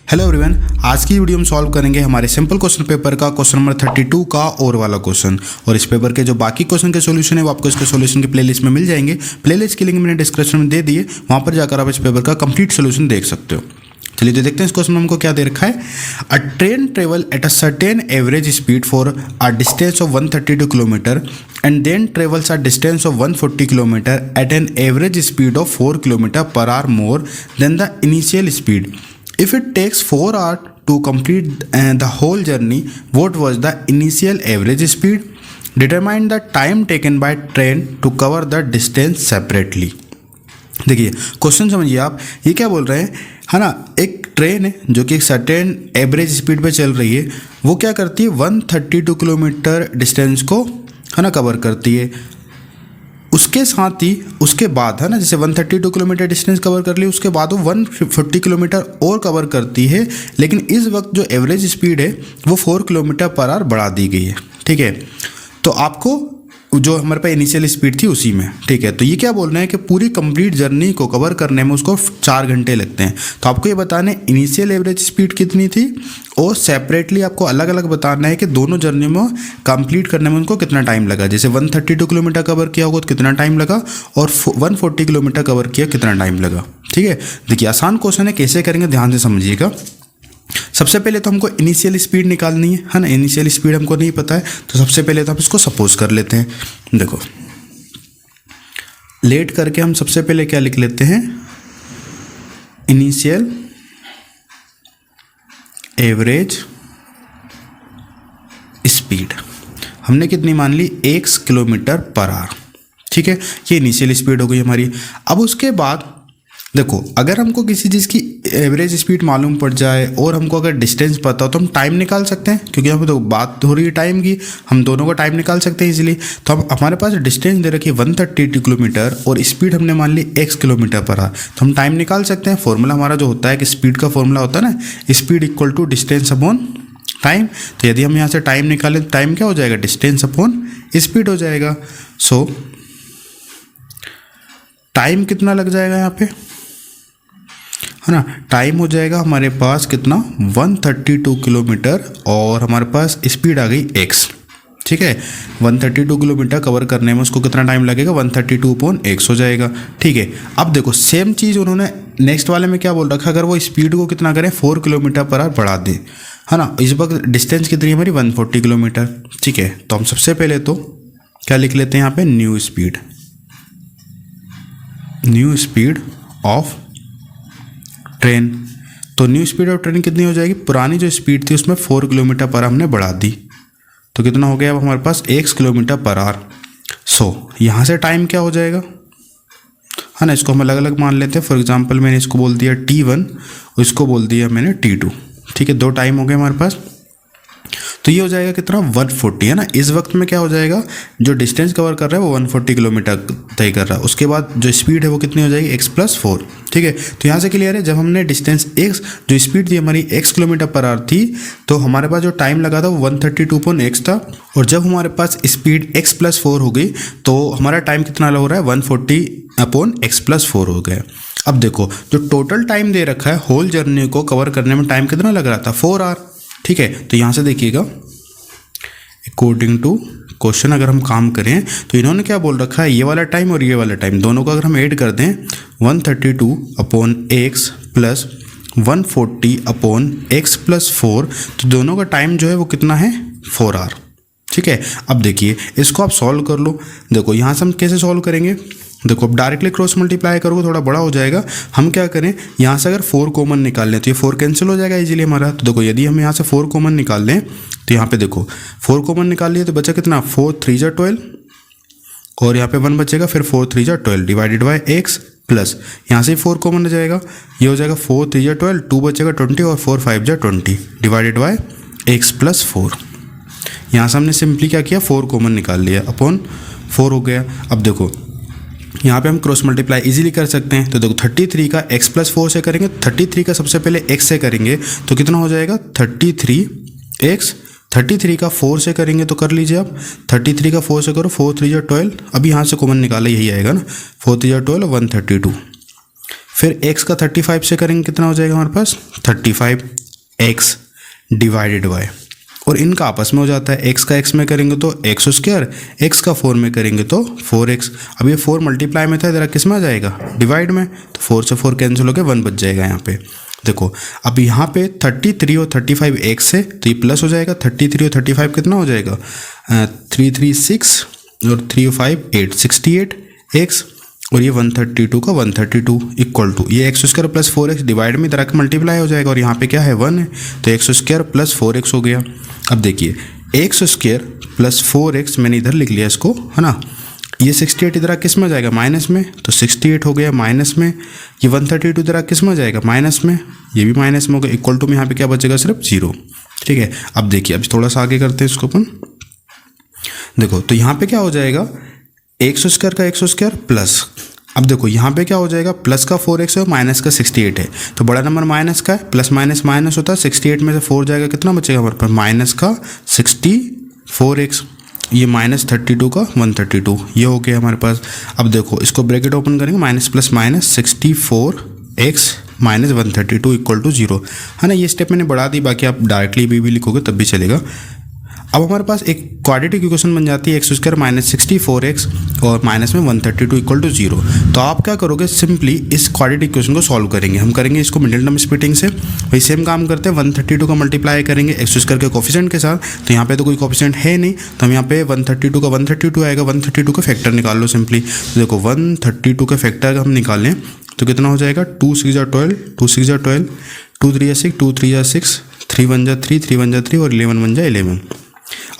Hello everyone, आज की video में सॉल्व करेंगे हमारे सिंपल क्वेश्चन पेपर का क्वेश्चन नंबर 32 का और वाला क्वेश्चन। और इस पेपर के जो बाकी क्वेश्चन के सॉल्यूशन है वो आपको इसके सॉल्यूशन की प्लेलिस्ट में मिल जाएंगे। प्लेलिस्ट की लिंक मैंने डिस्क्रिप्शन में दे दी है, वहाँ पर जाकर आप इस पेपर का कंप्लीट सॉल्यूशन देख सकते हो। चलिए तो देखते हैं इस क्वेश्चन में हमको क्या दे रखा है। A train travel at a certain average speed for a distance of 132 kilometre and then travels a distance of 140 kilometre at an average speed of 4 kilometre per hour more than the initial speed. If it takes 4 hours to complete the whole journey, what was the initial average speed? Determine the time taken by train to cover the distance separately. देखिए question समझिए आप, ये क्या बोल रहे हैं, है ना। एक ट्रेन है जो कि एक सर्टेन एवरेज स्पीड पे चल रही है, वो क्या करती है 132 किलोमीटर डिस्टेंस को, है ना, कवर करती है। उसके साथ ही उसके बाद, है ना, जैसे 132 किलोमीटर डिस्टेंस कवर कर ली, उसके बाद वो 140 किलोमीटर और कवर करती है। लेकिन इस वक्त जो एवरेज स्पीड है वो 4 किलोमीटर पर आवर बढ़ा दी गई है। ठीक है, तो आपको जो हमारे पास इनिशियल स्पीड थी उसी में, ठीक है। तो ये क्या बोल रहे हैं कि पूरी कंप्लीट जर्नी को कवर करने में उसको 4 घंटे लगते हैं। तो आपको ये बताना है इनिशियल एवरेज स्पीड कितनी थी, और सेपरेटली आपको अलग अलग बताना है कि दोनों जर्नी में कंप्लीट करने में उनको कितना टाइम लगा। जैसे 132 किलोमीटर कवर किया होगा तो कितना टाइम लगा, और 140 किलोमीटर कवर किया कितना टाइम लगा। ठीक है, देखिए आसान क्वेश्चन है, कैसे करेंगे ध्यान से समझिएगा। सबसे पहले तो हमको इनिशियल स्पीड निकालनी है ना। इनिशियल स्पीड हमको नहीं पता है, तो सबसे पहले तो हम इसको सपोज कर लेते हैं। देखो लेट करके हम सबसे पहले क्या लिख लेते हैं, इनिशियल एवरेज स्पीड हमने कितनी मान ली, 1 किलोमीटर पर आवर। ठीक है, ये इनिशियल स्पीड हो गई हमारी। अब उसके बाद देखो, अगर हमको किसी चीज़ की एवरेज स्पीड मालूम पड़ जाए और हमको अगर डिस्टेंस पता हो तो हम टाइम निकाल सकते हैं, क्योंकि यहाँ पे तो बात हो रही है टाइम की, हम दोनों का टाइम निकाल सकते हैं इजीली। तो हम हमारे पास डिस्टेंस दे रखी है 132 किलोमीटर और स्पीड हमने मान ली 1 किलोमीटर पर आवर, तो हम टाइम निकाल सकते हैं। फॉर्मूला हमारा जो होता है कि स्पीड का फॉर्मूला होता है ना, speed equal to distance upon time. तो यदि हम यहाँ से टाइम निकालें तो टाइम क्या हो जाएगा, डिस्टेंस अपॉन स्पीड हो जाएगा। सो टाइम कितना लग जाएगा यहाँ पे, है ना, टाइम हो जाएगा हमारे पास कितना, 132 किलोमीटर, और हमारे पास स्पीड आ गई x। ठीक है, 132 किलोमीटर कवर करने में उसको कितना टाइम लगेगा, 132/x हो जाएगा। ठीक है, अब देखो सेम चीज़ उन्होंने नेक्स्ट वाले में क्या बोल रखा, अगर वो स्पीड को कितना करें, 4 किलोमीटर पर आवर बढ़ा दें, है ना। इस वक्त डिस्टेंस कितनी है हमारी, 140 किलोमीटर। ठीक है, तो हम सबसे पहले तो क्या लिख लेते हैं यहाँ पे, न्यू स्पीड ऑफ ट्रेन। तो न्यू स्पीड ऑफ ट्रेन कितनी हो जाएगी, पुरानी जो स्पीड थी उसमें 4 किलोमीटर पर हमने बढ़ा दी, तो कितना हो गया अब हमारे पास 1 किलोमीटर पर आवर। सो यहाँ से टाइम क्या हो जाएगा, है ना, इसको हम अलग अलग मान लेते हैं। फॉर एग्जांपल मैंने इसको बोल दिया T1 और इसको बोल दिया मैंने T2। ठीक है, 2 टाइम हो गए हमारे पास। तो ये हो जाएगा कितना, 140, है ना। इस वक्त में क्या हो जाएगा, जो डिस्टेंस कवर कर रहा है वो 140 किलोमीटर तय कर रहा है। उसके बाद जो स्पीड है वो कितनी हो जाएगी, x+4। ठीक है, तो यहाँ से क्लियर है, जब हमने डिस्टेंस x, जो स्पीड थी हमारी 1 किलोमीटर पर आवर थी, तो हमारे पास जो टाइम लगा था वो 132/x था। और जब हमारे पास स्पीड x+4 हो गई तो हमारा टाइम कितना हो रहा है, 140/x+4 हो गया। अब देखो जो टोटल टाइम दे रखा है होल जर्नी को कवर करने में, टाइम कितना लग रहा था, 4 आवर। ठीक है, तो यहाँ से देखिएगा अकॉर्डिंग टू क्वेश्चन अगर हम काम करें तो इन्होंने क्या बोल रखा है, ये वाला टाइम और ये वाला टाइम दोनों का अगर हम ऐड कर दें, 132/x प्लस 140/x+4, तो दोनों का टाइम जो है वो कितना है, 4 आवर। ठीक है, अब देखिए इसको आप सॉल्व कर लो। देखो यहाँ से हम कैसे सॉल्व करेंगे, देखो अब डायरेक्टली क्रॉस मल्टीप्लाई करोगे थोड़ा बड़ा हो जाएगा। हम क्या करें, यहाँ से अगर 4 कॉमन निकाल लें तो ये 4 कैंसिल हो जाएगा इजीली हमारा। तो देखो यदि हम यहाँ से 4 कॉमन निकाल लें तो यहाँ पे देखो 4 कॉमन निकाल लिए तो बचा कितना, 4 3 जा 12, और यहाँ पे 1 बचेगा, फिर 4 3 जा 12 डिवाइडेड बाई x प्लस यहाँ से 4 कॉमन हो जाएगा, ये हो जाएगा 4 3 जा 12, 2 बचेगा 20, और 4 5 जा 20 डिवाइडेड बाई x+4। यहाँ से हमने सिंपली क्या किया, 4 कॉमन निकाल लिया, अपॉन 4 हो गया। अब देखो यहाँ पे हम क्रॉस मल्टीप्लाई इजीली कर सकते हैं। तो देखो 33 का x+4 से करेंगे, 33 का सबसे पहले x से करेंगे तो कितना हो जाएगा, 33x। 33 का 4 से करेंगे तो कर लीजिए आप, 33 का 4 से करो, 4 3 जा 12, अभी यहाँ से कॉमन निकाला यही आएगा ना, 4 3 जा 12, 132। फिर x का 35 से करेंगे कितना हो जाएगा हमारे पास 35x डिवाइडेड बाय, और इनका आपस में हो जाता है x का x में करेंगे तो x स्क्वायर, x का 4 में करेंगे तो 4x। अब ये 4 मल्टीप्लाई में था, इधर किस में आ जाएगा डिवाइड में, तो 4 से 4 कैंसिल होकर 1 बच जाएगा यहाँ पे। देखो अब यहाँ पे 33 और 35 x है तो ये प्लस हो जाएगा, 33 और 35 कितना हो जाएगा 3 3 6 और 3 5 8 68x, और ये 132 का 132 इक्वल टू ये x square plus 4x divide में इधर आकर मल्टीप्लाई हो जाएगा, और यहाँ पे क्या है 1 है तो एक्स स्क्वायर प्लस 4x हो गया। अब देखिए एक्स स्क्वायर प्लस 4x मैंने इधर लिख लिया इसको, है ना, ये 68 इधर किस में जाएगा माइनस में, तो 68 हो गया माइनस में, ये 132 इधर किस में जाएगा माइनस में, ये भी माइनस में हो गया, इक्वल टू में यहाँ पे क्या बचेगा सिर्फ 0। ठीक है, अब देखिए अब थोड़ा सा आगे करते हैं इसको अपन। देखो तो यहाँ पे क्या हो जाएगा एक्स स्क्वायर का एक्स स्क्वायर प्लस, अब देखो यहाँ पे क्या हो जाएगा प्लस का 4x है और माइनस का 68 है, तो बड़ा नंबर माइनस का है, प्लस माइनस माइनस होता है, 68 में से 4 जाएगा कितना बचेगा हमारे पास माइनस का 64x, ये माइनस 32 का 132 ये हो गया हमारे पास। अब देखो इसको ब्रैकेट ओपन करेंगे, minus plus minus 64x minus 132 equal to 0, है ना। ये स्टेप मैंने बढ़ा दी, बाकी आप डायरेक्टली भी लिखोगे तब भी चलेगा। अब हमारे पास एक क्वाड्रेटिक इक्वेशन बन जाती है एक्स स्क्वायर माइनस 64x और माइनस में 132 इक्वल टू 0। तो आप क्या करोगे, सिंपली इस क्वाड्रेटिक इक्वेशन को सॉल्व करेंगे, हम करेंगे इसको मिडिल टर्म स्प्लिटिंग से। वही सेम काम करते हैं, 132 का मल्टीप्लाई करेंगे एक्स स्क्वायर के कोफिशिएंट के साथ, तो यहाँ पे तो कोई कोफिशिएंट है नहीं, तो हम यहाँ पे 132 का 132 आएगा, 132 का फैक्टर निकाल लो सिंपली। तो देखो 132 का फैक्टर हम निकालें तो कितना हो जाएगा 2 6 12, 2 6 12, 2 3 6, 2 3 6, 3 1 3, 3 1 3 और 11 1 11।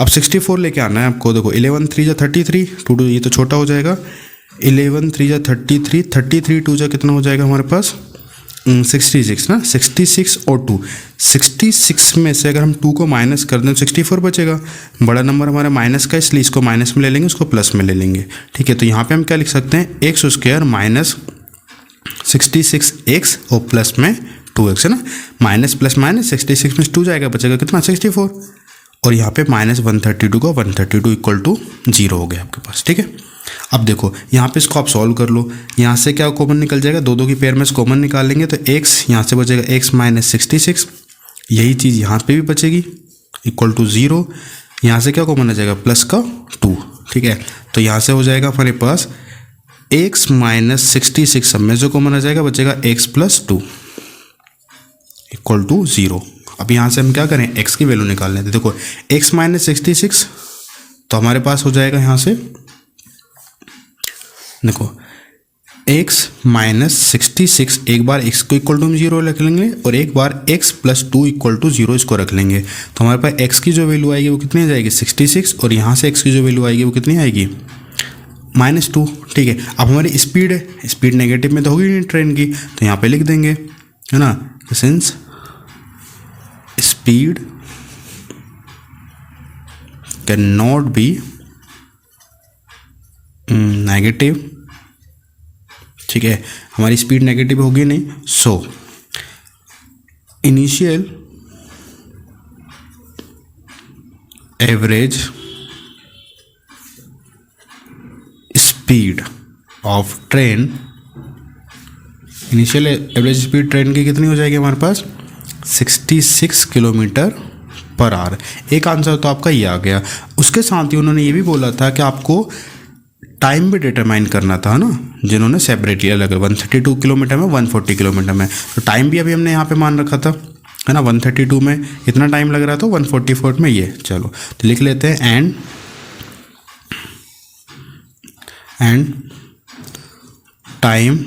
अब 64 लेके आना है आपको। देखो 11 3 33, 2 2 ये तो छोटा हो जाएगा, 11 3 33, 33 2 जा कितना हो जाएगा हमारे पास 66 ना, 66 और 2, 66 में से अगर हम 2 को माइनस कर दें तो 64 बचेगा। बड़ा नंबर हमारा माइनस का, इसलिए इसको माइनस में ले लेंगे, उसको प्लस में ले लेंगे। ठीक है, तो यहाँ पे हम क्या लिख सकते हैं एक्स स्क्वायर माइनस 66x और प्लस में 2x, है ना, माइनस प्लस माइनस 66 में 2 जाएगा, बचेगा कितना 64, और यहाँ पे माइनस 132 का 132 इक्वल टू 0 हो गया आपके पास। ठीक है, अब देखो यहाँ पे इसको आप सॉल्व कर लो, यहाँ से क्या कॉमन निकल जाएगा, दो दो की पेयर में से कॉमन निकाल लेंगे तो x यहाँ से बचेगा x माइनस 66, यही चीज़ यहाँ पे भी बचेगी इक्वल टू 0, यहाँ से क्या कॉमन आ जाएगा प्लस का 2। ठीक है, तो यहाँ से हो जाएगा हमारे पास x माइनस 66 सब में जो कॉमन आ जाएगा बचेगा x प्लस 2 इक्वल टू 0। अब यहाँ से हम क्या करें x की वैल्यू निकाल लेते हैं। देखो x माइनस 66 तो हमारे पास हो जाएगा यहाँ से, देखो x माइनस 66 एक बार x को इक्वल टू 0 रख लेंगे और एक बार x प्लस 2 इक्वल टू 0 इसको रख लेंगे, तो हमारे पास x की जो वैल्यू आएगी वो कितनी आ जाएगी 66, और यहाँ से x की जो वैल्यू आएगी वो कितनी आएगी -2। ठीक है, अब हमारी स्पीड है, स्पीड नेगेटिव में तो होगी नहीं ट्रेन की, तो यहाँ पे लिख देंगे, है ना, since speed can not be negative. ठीक है, हमारी स्पीड नेगेटिव होगी नहीं, so initial average speed of train, initial average speed train की कितनी हो जाएगी हमारे पास 66 किलोमीटर पर आवर। एक आंसर तो आपका ये आ गया। उसके साथ ही उन्होंने ये भी बोला था कि आपको टाइम भी डिटरमाइन करना था ना, जिन्होंने सेपरेटली अलग 132 किलोमीटर में 140 किलोमीटर में, तो टाइम भी अभी हमने यहाँ पे मान रखा था, है ना, 132 में इतना टाइम लग रहा था, 144 में ये। चलो तो लिख लेते हैं and time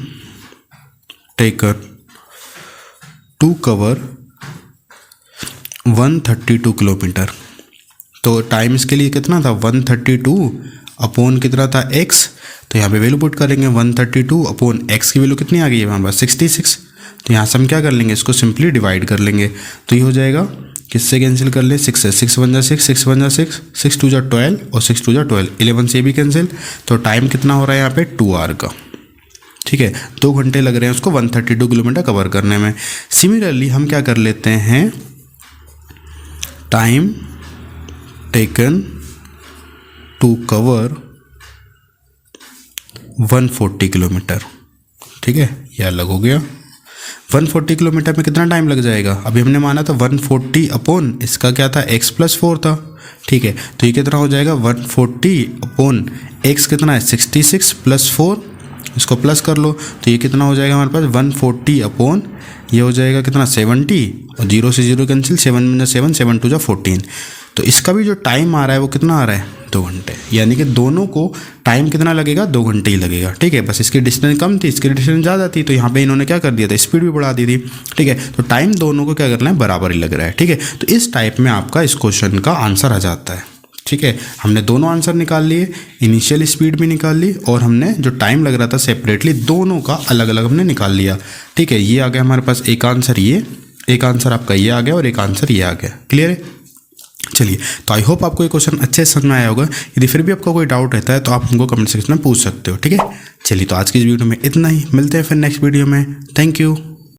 taker to cover 132 kilometre. तो टाइम इसके लिए कितना था 132 अपॉन कितना था x, तो यहाँ पे वैल्यू पुट करेंगे 132 अपॉन x की वैल्यू कितनी आ गई है हमारे पास 66, तो यहाँ से हम क्या कर लेंगे इसको सिंपली डिवाइड कर लेंगे, तो ये हो जाएगा किससे कैंसिल कर ले 6 से, 6 1 जा 6, 6 1 जा 6, 6 2 जा 12 और 6 2 जा 12, 11 से भी कैंसिल, तो टाइम कितना हो रहा है यहाँ पे 2 आवर का। ठीक है, 2 घंटे लग रहे हैं उसको 132 किलोमीटर कवर करने में। सिमिलरली हम क्या कर लेते हैं time taken to cover 140 kilometre. ठीक है, ये अलग हो गया। 140 किलोमीटर में कितना टाइम लग जाएगा? अभी हमने माना था 140 अपॉन इसका क्या था, x+4 था, ठीक है। तो ये कितना हो जाएगा 140 अपॉन x कितना है 66 + 4, इसको प्लस कर लो तो ये कितना हो जाएगा हमारे पास 140 अपॉन ये हो जाएगा कितना 70 और 0 से 0 कैंसिल, 7 में 7, 7 2 14। तो इसका भी जो टाइम आ रहा है वो कितना आ रहा है 2 घंटे, यानी कि दोनों को टाइम कितना लगेगा 2 घंटे ही लगेगा, ठीक है। बस इसकी डिस्टेंस कम थी, इसकी डिस्टेंस ज़्यादा थी, तो यहाँ पे इन्होंने क्या कर दिया था, स्पीड भी बढ़ा दी थी, ठीक है। तो टाइम दोनों को क्या करना है बराबर ही लग रहा है, ठीक है। तो इस टाइप में आपका इस क्वेश्चन का आंसर आ जाता है, ठीक है। हमने दोनों आंसर निकाल लिए, इनिशियल स्पीड भी निकाल ली और हमने जो टाइम लग रहा था सेपरेटली दोनों का अलग अलग हमने निकाल लिया, ठीक है। ये आ गया हमारे पास एक आंसर, ये एक आंसर आपका ये आ गया और एक आंसर ये आ गया, क्लियर है। चलिए, तो आई होप आपको ये क्वेश्चन अच्छे से समझ में आया होगा। यदि फिर भी आपका कोई डाउट रहता है तो आप हमको कमेंट सेक्शन में पूछ सकते हो, ठीक है। चलिए, तो आज की इस वीडियो में इतना ही, मिलते हैं फिर नेक्स्ट वीडियो में। Thank you.